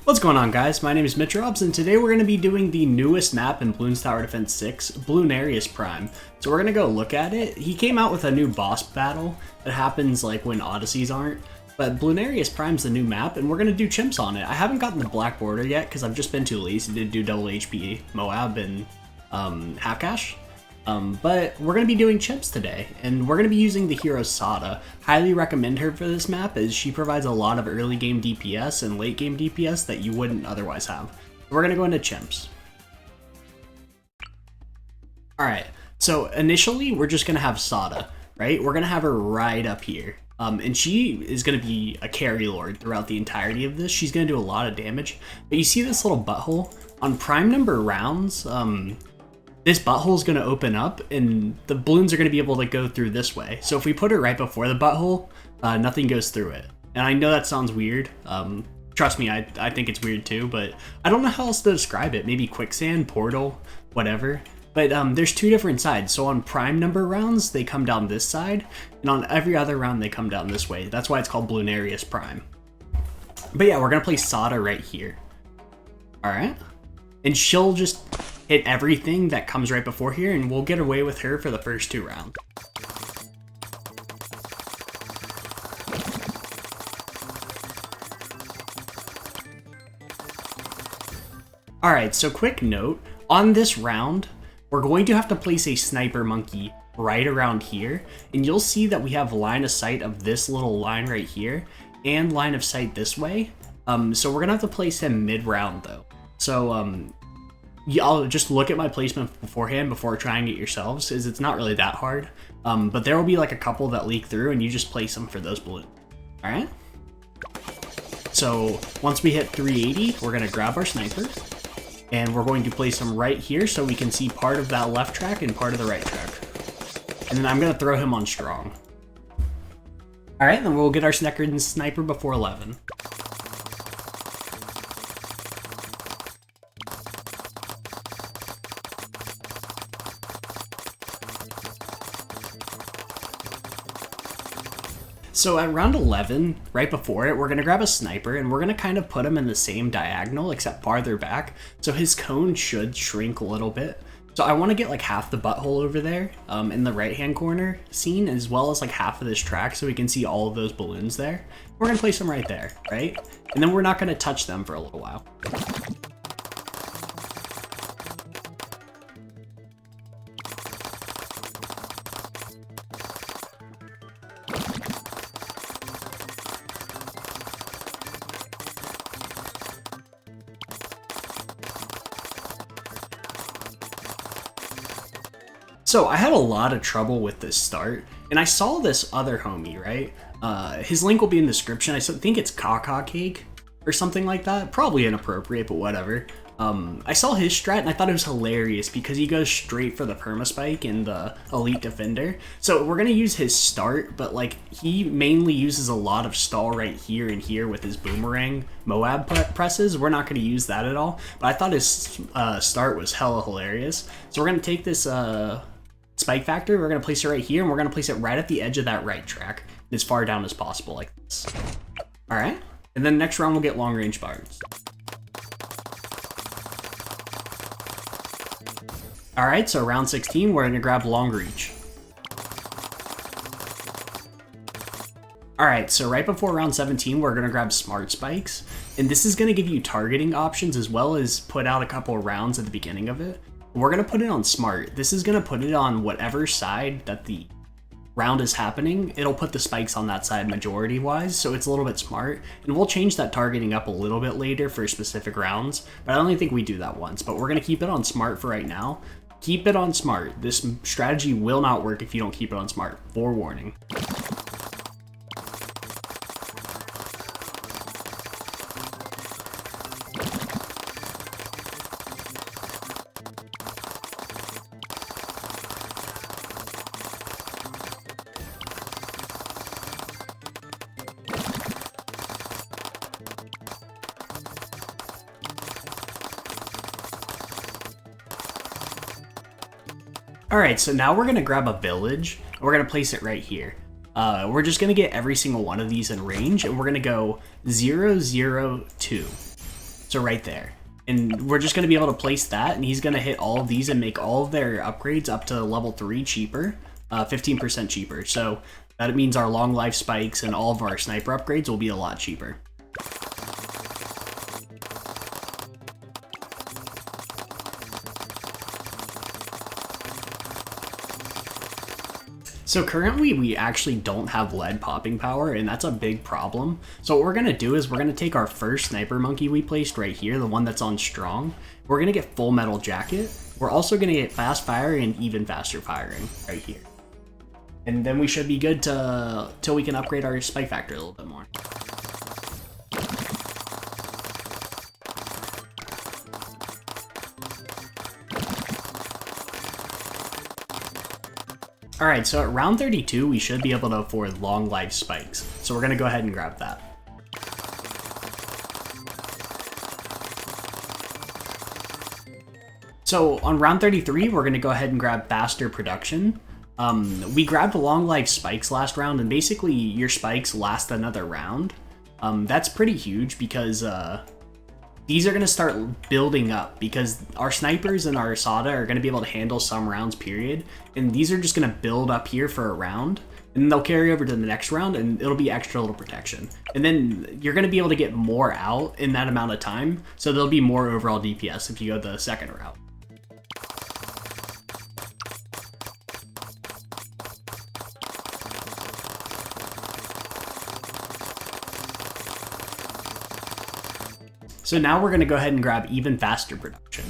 What's going on, guys? My name is Mitch Robs, and today we're going to be doing the newest map in Bloons Tower Defense 6, Bloonarius Prime. So we're going to go look at it. He came out with a new boss battle that happens like when Odysseys aren't, but Bloonarius Prime's the new map, and we're going to do chimps on it. I haven't gotten the black border yet because I've just been too lazy to do double HP Moab and half cash. But we're going to be doing chimps today, and we're going to be using the hero Sada. Highly recommend her for this map as she provides a lot of early game DPS and late game DPS that you wouldn't otherwise have. We're going to go into chimps. Alright, so initially we're just going to have Sada, right? We're going to have her right up here. And she is going to be a carry lord throughout the entirety of this. She's going to do a lot of damage. But you see this little butthole? On prime number rounds, this butthole is going to open up and the balloons are going to be able to go through this way. So if we put it right before the butthole, nothing goes through it. And I know that sounds weird. Trust me, I think it's weird too, but I don't know how else to describe it. Maybe quicksand, portal, whatever. But there's two different sides. So on prime number rounds, they come down this side, and on every other round, they come down this way. That's why it's called Bloonarius Prime. But yeah, we're going to play Sada right here. All right. And she'll just hit everything that comes right before here, and we'll get away with her for the first two rounds. Alright, so quick note, on this round, we're going to have to place a sniper monkey right around here, and you'll see that we have line of sight of this little line right here, and line of sight this way. So we're gonna have to place him mid-round though. So I'll just look at my placement beforehand before trying it yourselves, as it's not really that hard. But there will be like a couple that leak through, and you just place them for those balloons. All right. So once we hit 380, we're gonna grab our sniper, and we're going to place them right here so we can see part of that left track and part of the right track. And then I'm gonna throw him on strong. All right, then we'll get our second sniper before 11. So at round 11, right before it, we're going to grab a sniper, and we're going to kind of put him in the same diagonal, except farther back, so his cone should shrink a little bit. So I want to get like half the butthole over there in the right-hand corner scene, as well as like half of this track, so we can see all of those balloons there. We're going to place them right there, right? And then we're not going to touch them for a little while. So I had a lot of trouble with this start, and I saw this other homie, right? His link will be in the description. I think it's Caca Cake or something like that. Probably inappropriate, but whatever. I saw his strat and I thought it was hilarious because he goes straight for the permaspike and the elite defender. So we're gonna use his start, but like he mainly uses a lot of stall right here and here with his boomerang Moab presses. We're not gonna use that at all, but I thought his start was hella hilarious. So we're gonna take this spike factor, we're going to place it right here, and we're going to place it right at the edge of that right track, as far down as possible, like this. Alright, and then next round we'll get long range bards. Alright, so round 16, we're going to grab long reach. Alright, so right before round 17, we're going to grab smart spikes, and this is going to give you targeting options as well as put out a couple of rounds at the beginning of it. We're going to put it on smart. This is going to put it on whatever side that the round is happening. It'll put the spikes on that side majority wise, so it's a little bit smart. And we'll change that targeting up a little bit later for specific rounds, but I only think we do that once. But we're going to keep it on smart for right now. Keep it on smart. This strategy will not work if you don't keep it on smart. Forewarning. Alright, so now we're going to grab a village, and we're going to place it right here. We're just going to get every single one of these in range, and we're going to go 0, 0, 2. So right there. And we're just going to be able to place that, and he's going to hit all of these and make all of their upgrades up to level 3 cheaper, 15% cheaper. So that means our long life spikes and all of our sniper upgrades will be a lot cheaper. So currently we actually don't have lead popping power, and that's a big problem. So what we're going to do is we're going to take our first sniper monkey we placed right here, the one that's on strong. We're going to get full metal jacket. We're also going to get fast firing and even faster firing right here. And then we should be good till we can upgrade our spike factor a little bit more. Alright, so at round 32, we should be able to afford long life spikes. So we're going to go ahead and grab that. So on round 33, we're going to go ahead and grab faster production. We grabbed long life spikes last round, and basically your spikes last another round. That's pretty huge because these are going to start building up because our snipers and our Asada are going to be able to handle some rounds, period. And these are just going to build up here for a round, and then they'll carry over to the next round, and it'll be extra little protection. And then you're going to be able to get more out in that amount of time, so there'll be more overall DPS if you go the second route. So now we're going to go ahead and grab even faster production.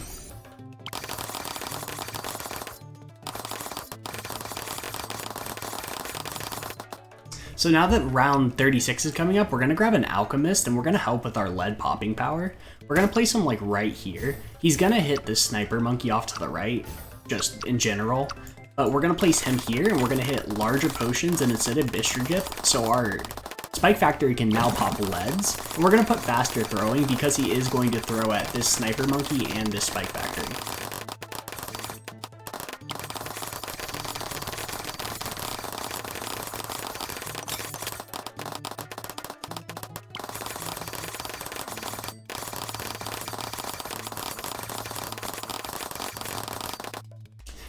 So now that round 36 is coming up, we're going to grab an alchemist, and we're going to help with our lead popping power. We're going to place him like right here. He's going to hit this sniper monkey off to the right, just in general. But we're going to place him here, and we're going to hit larger potions and instead of Bistrogip, so our Spike Factory can now pop leads, and we're going to put faster throwing because he is going to throw at this Sniper Monkey and this Spike Factory.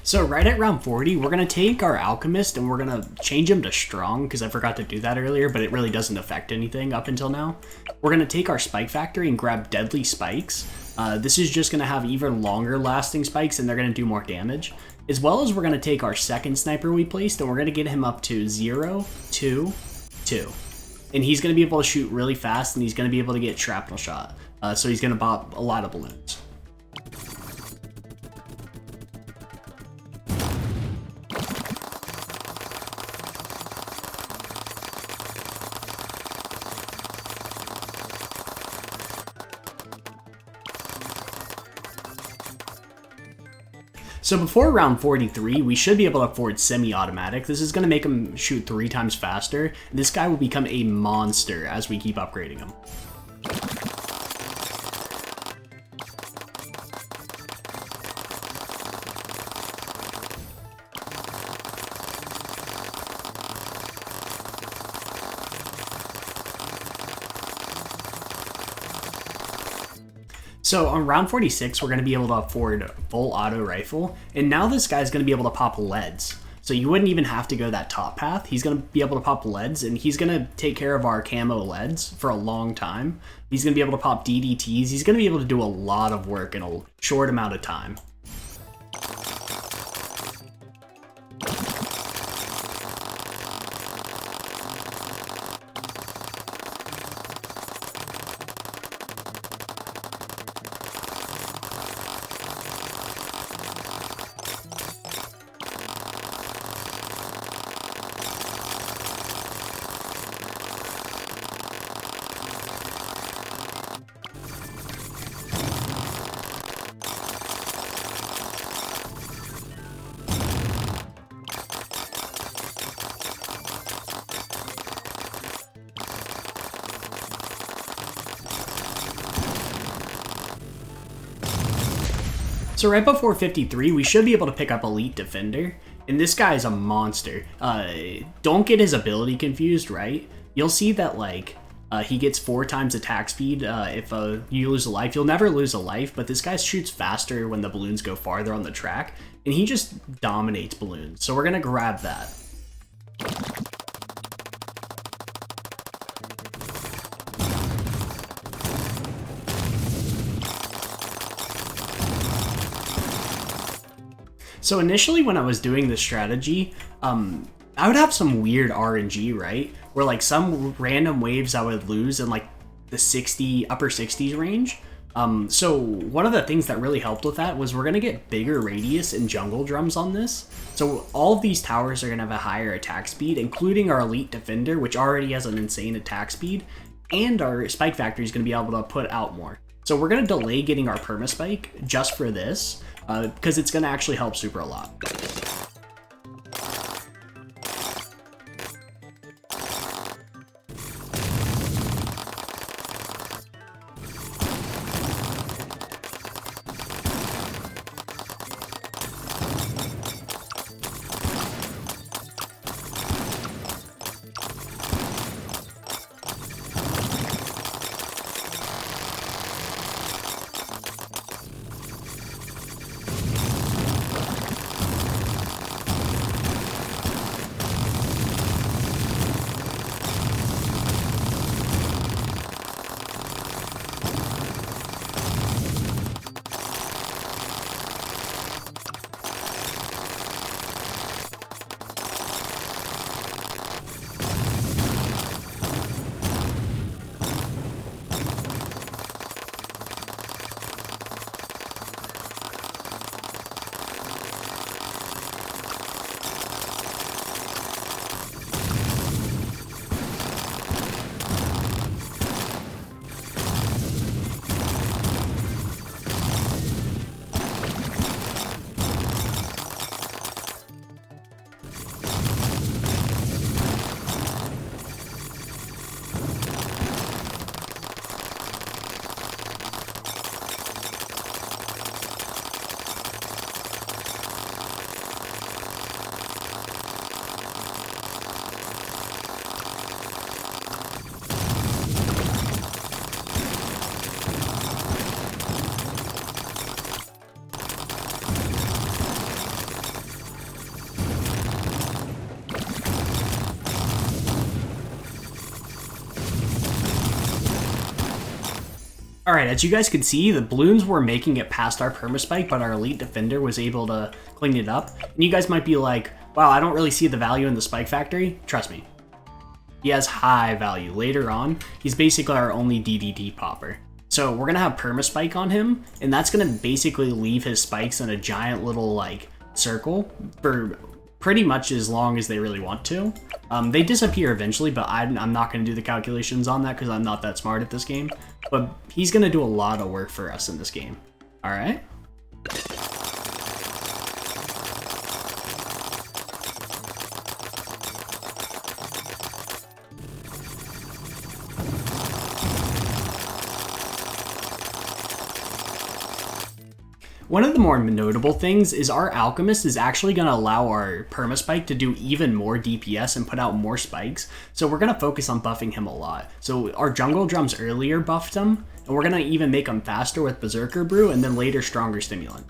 So right at round 40, we're going to take our Alchemist and we're going to change him to Strong, because I forgot to do that earlier, but it really doesn't affect anything up until now. We're going to take our Spike Factory and grab Deadly Spikes. This is just going to have even longer lasting spikes, and they're going to do more damage. As well as we're going to take our second sniper we placed, and we're going to get him up to 0, 2, 2. And he's going to be able to shoot really fast, and he's going to be able to get shrapnel shot. So he's going to pop a lot of balloons. So before round 43, we should be able to afford semi-automatic. This is going to make him shoot 3 times faster. This guy will become a monster as we keep upgrading him. So on round 46, we're going to be able to afford full auto rifle, and now this guy's going to be able to pop leads. So you wouldn't even have to go that top path. He's going to be able to pop leads, and he's going to take care of our camo leads for a long time. He's going to be able to pop DDTs. He's going to be able to do a lot of work in a short amount of time. So right before 53, we should be able to pick up Elite Defender, and this guy is a monster. Don't get his ability confused, right? You'll see that, like, He gets 4 times attack speed if you lose a life. You'll never lose a life, but this guy shoots faster when the balloons go farther on the track, and he just dominates balloons. So we're going to grab that. So initially when I was doing this strategy, I would have some weird RNG, right? Where like some random waves I would lose in like the upper 60s range. So one of the things that really helped with that was we're going to get bigger radius and jungle drums on this. So all of these towers are going to have a higher attack speed, including our elite defender, which already has an insane attack speed, and our spike factory is going to be able to put out more. So we're going to delay getting our permaspike just for this, because it's going to actually help super a lot. Alright, as you guys can see, the balloons were making it past our permaspike, but our elite defender was able to clean it up. And you guys might be like, wow, I don't really see the value in the spike factory. Trust me. He has high value. Later on, he's basically our only DDD popper. So we're going to have permaspike on him, and that's going to basically leave his spikes in a giant little, like, circle for pretty much as long as they really want to. They disappear eventually, but I'm not going to do the calculations on that because I'm not that smart at this game. But he's going to do a lot of work for us in this game. All right? One of the more notable things is our Alchemist is actually going to allow our Permaspike to do even more DPS and put out more spikes, so we're going to focus on buffing him a lot. So our Jungle Drums earlier buffed him, and we're going to even make him faster with Berserker Brew, and then later Stronger Stimulant.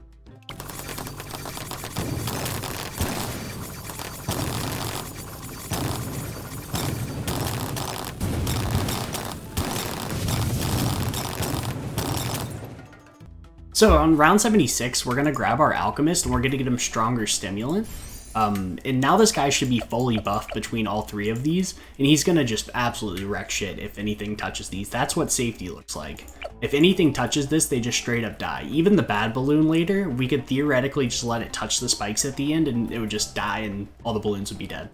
So on round 76, we're going to grab our Alchemist and we're going to get him Stronger Stimulant. And now this guy should be fully buffed between all three of these, and he's going to just absolutely wreck shit if anything touches these. That's what safety looks like. If anything touches this, they just straight up die. Even the bad balloon later, we could theoretically just let it touch the spikes at the end and it would just die and all the balloons would be dead.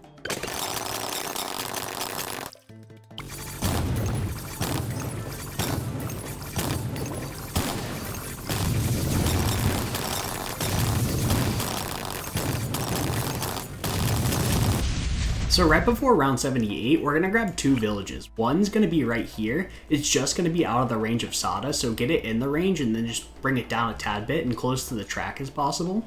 So right before round 78, we're going to grab two villages. One's going to be right here. It's just going to be out of the range of Sada, so get it in the range and then just bring it down a tad bit and close to the track as possible.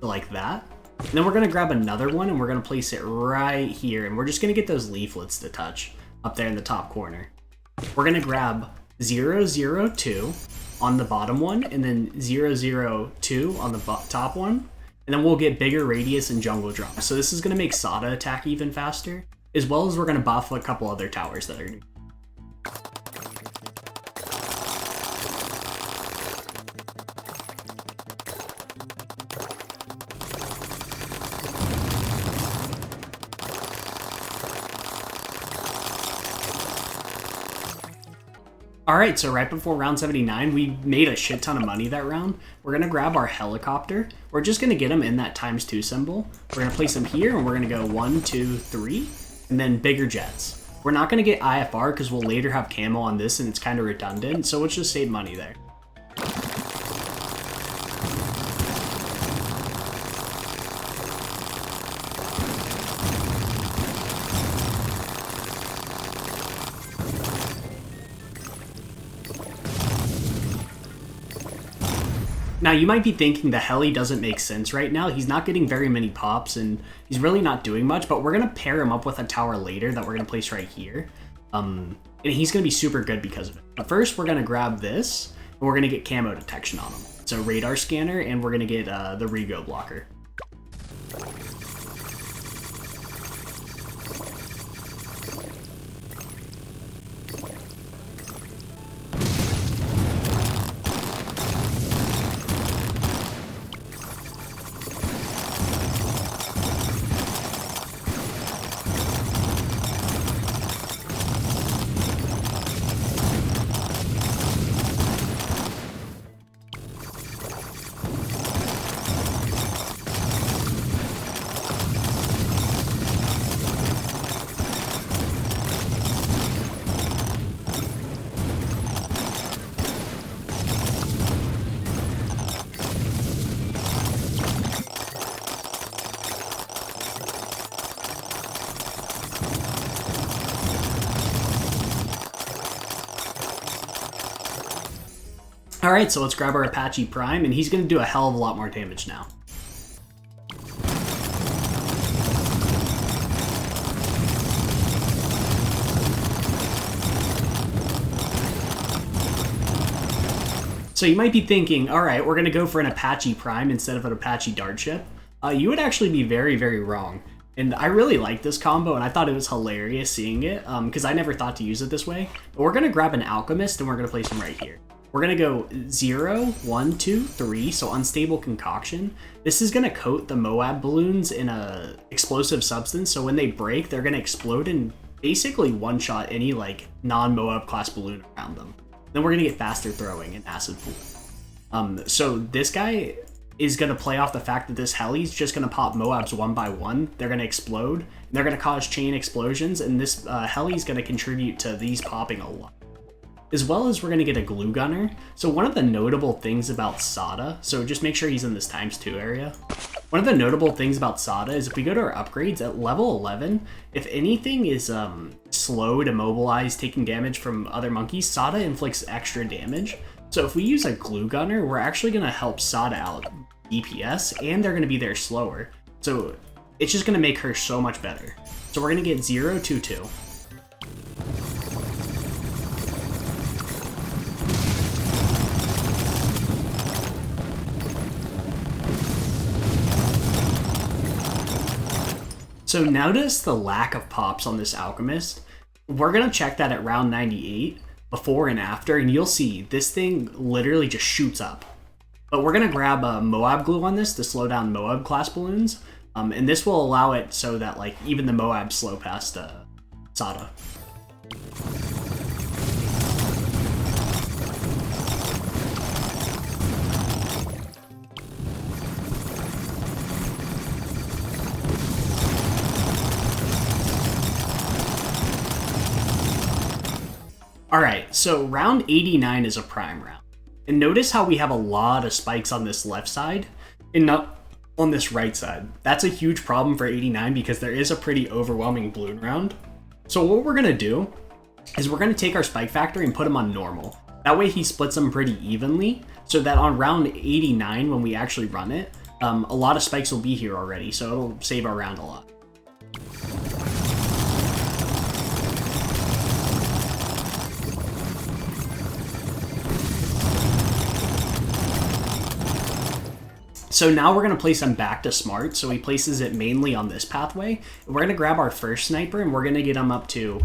So like that. And then we're going to grab another one and we're going to place it right here. And we're just going to get those leaflets to touch up there in the top corner. we're going to grab 002 on the bottom one, and then 002 on the top one, and then we'll get bigger radius and jungle drum. So this is going to make Sada attack even faster, as well as we're going to buff a couple other towers that are new. Alright, so right before round 79, we made a shit ton of money that round. We're going to grab our helicopter. We're just going to get him in that ×2 symbol. We're going to place him here, and we're going to go 1, 2, 3, and then bigger jets. We're not going to get IFR because we'll later have camo on this, and it's kind of redundant, so let's just save money there. Now, you might be thinking the heli doesn't make sense right now. He's not getting very many pops, and he's really not doing much, but we're going to pair him up with a tower later that we're going to place right here. And he's going to be super good because of it. But first, we're going to grab this, and we're going to get camo detection on him. So radar scanner, and we're going to get the Rego blocker. Alright, so let's grab our Apache Prime, and he's going to do a hell of a lot more damage now. So you might be thinking, alright, we're going to go for an Apache Prime instead of an Apache Dart Ship. You would actually be very, very wrong. And I really like this combo, and I thought it was hilarious seeing it, because I never thought to use it this way. But we're going to grab an Alchemist, and we're going to place him right here. We're going to go 0, 1, 2, 3, so Unstable Concoction. This is going to coat the Moab balloons in a explosive substance, so when they break, they're going to explode and basically one-shot any like non-Moab class balloon around them. Then we're going to get faster throwing and acid pool. So this guy is going to play off the fact that this heli's just going to pop Moabs one by one. They're going to explode, and they're going to cause chain explosions, and this heli's going to contribute to these popping a lot. As well as we're going to get a glue gunner. So one of the notable things about Sada, so just make sure he's in this ×2 area. One of the notable things about Sada is if we go to our upgrades at level 11, if anything is slowed, immobilized, taking damage from other monkeys, Sada inflicts extra damage. So if we use a glue gunner, we're actually going to help Sada out DPS, and they're going to be there slower. So it's just going to make her so much better. So we're going to get 022. So notice the lack of pops on this Alchemist. We're going to check that at round 98, before and after, and you'll see this thing literally just shoots up. But we're going to grab a Moab glue on this to slow down Moab class balloons, and this will allow it so that like even the Moab slow past Sada. Alright, so round 89 is a prime round. And notice how we have a lot of spikes on this left side and not on this right side. That's a huge problem for 89 because there is a pretty overwhelming balloon round. So what we're going to do is we're going to take our spike factor and put him on normal. That way he splits them pretty evenly so that on round 89 when we actually run it, a lot of spikes will be here already, so it'll save our round a lot. So now we're going to place him back to smart, so he places it mainly on this pathway. We're going to grab our first sniper, and we're going to get him up to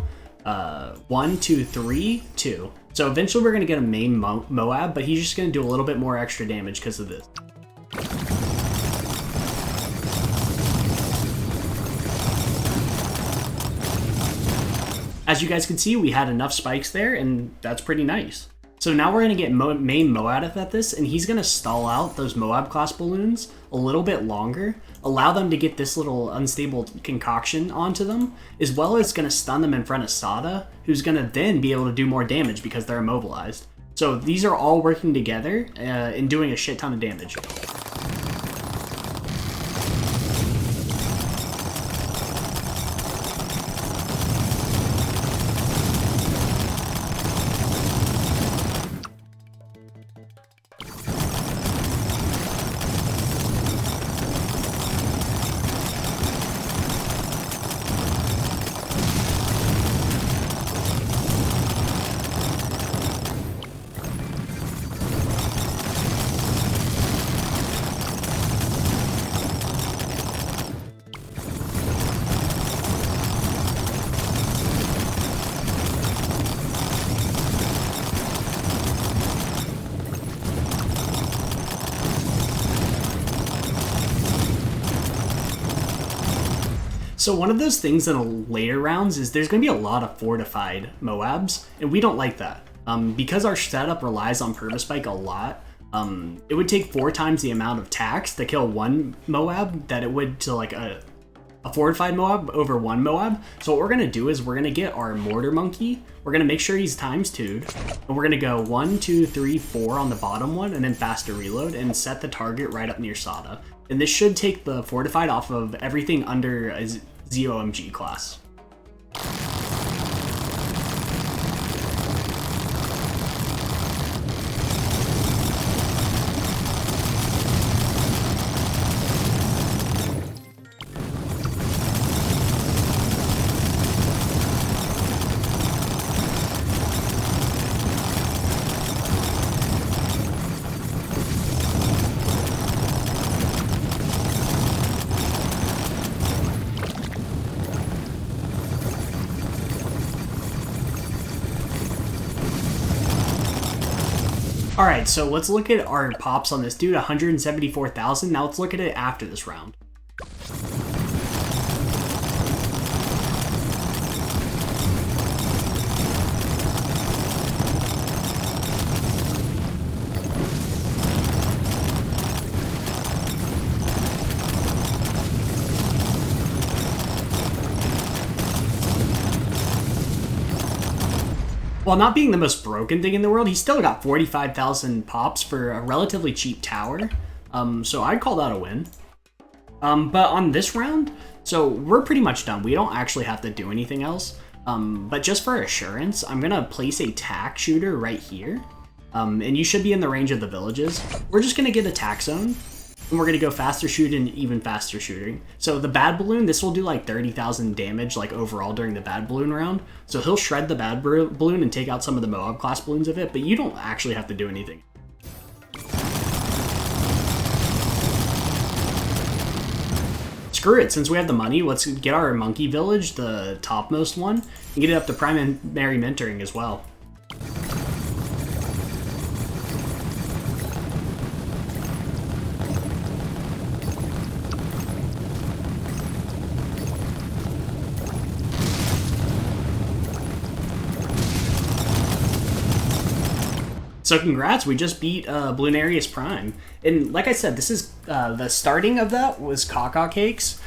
1, 2, 3, 2. So eventually we're going to get a main Moab, but he's just going to do a little bit more extra damage because of this. As you guys can see, we had enough spikes there, and that's pretty nice. So now we're going to get main Moab at this, and he's going to stall out those Moab class balloons a little bit longer, allow them to get this little unstable concoction onto them, as well as going to stun them in front of Sada, who's going to then be able to do more damage because they're immobilized. So these are all working together and doing a shit ton of damage. So one of those things in the later rounds is there's going to be a lot of fortified Moabs, and we don't like that. Because our setup relies on Permaspike a lot, it would take 4 times the amount of tax to kill one Moab that it would to like a fortified Moab over one Moab. So what we're going to do is we're going to get our Mortar Monkey, we're going to make sure he's times 2'd, and we're going to go 1, 2, 3, 4 on the bottom one, and then faster reload, and set the target right up near Sada. And this should take the fortified off of everything under a ZOMG class. Alright, so let's look at our pops on this dude, 174,000. Now let's look at it after this round. While not being the most broken thing in the world, he still got 45,000 pops for a relatively cheap tower. So I'd call that a win. But on this round, so we're pretty much done. We don't actually have to do anything else. But just for assurance, I'm going to place a tack shooter right here. And you should be in the range of the villages. We're just going to get a tack zone. And we're going to go faster shooting, even faster shooting. So the bad balloon, this will do like 30,000 damage like overall during the bad balloon round. So he'll shred the bad balloon and take out some of the Moab class balloons of it, but you don't actually have to do anything. Screw it, since we have the money, let's get our monkey village, the topmost one, and get it up to primary mentoring as well. So congrats, we just beat Bloonarius Prime. And like I said, this is the starting of that was Caca Cakes.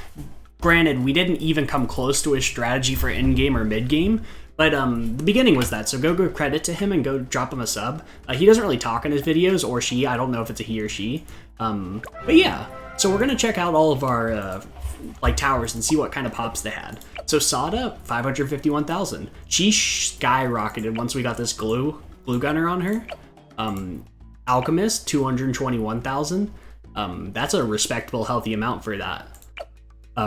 Granted, we didn't even come close to his strategy for in-game or mid-game, but the beginning was that, so go give credit to him and go drop him a sub. He doesn't really talk in his videos, or she, I don't know if it's a he or she. But yeah, so we're gonna check out all of our like towers and see what kind of pops they had. So Sada, 551,000. She skyrocketed once we got this glue gunner on her. Alchemist, 221,000. That's a respectable, healthy amount for that,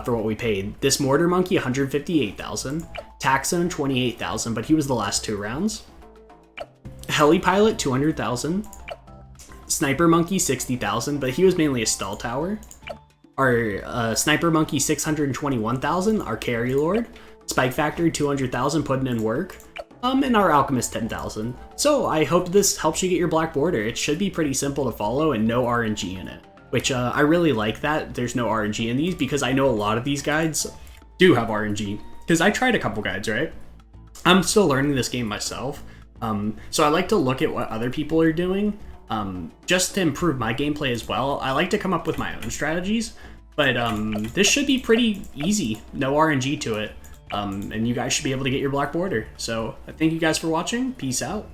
for what we paid. This Mortar Monkey, 158,000. Taxone, 28,000, but he was the last 2 rounds. Heli Pilot, 200,000. Sniper Monkey 60,000, but he was mainly a stall tower. Our Sniper Monkey 621,000, our Carry Lord. Spike Factory 200,000, putting in work. And our Alchemist 10,000. So I hope this helps you get your black border. It should be pretty simple to follow and no RNG in it. Which I really like that there's no RNG in these, because I know a lot of these guides do have RNG. Because I tried a couple guides, right? I'm still learning this game myself. So I like to look at what other people are doing. Just to improve my gameplay as well. I like to come up with my own strategies, but this should be pretty easy. No RNG to it, and you guys should be able to get your black border. So I thank you guys for watching. Peace out.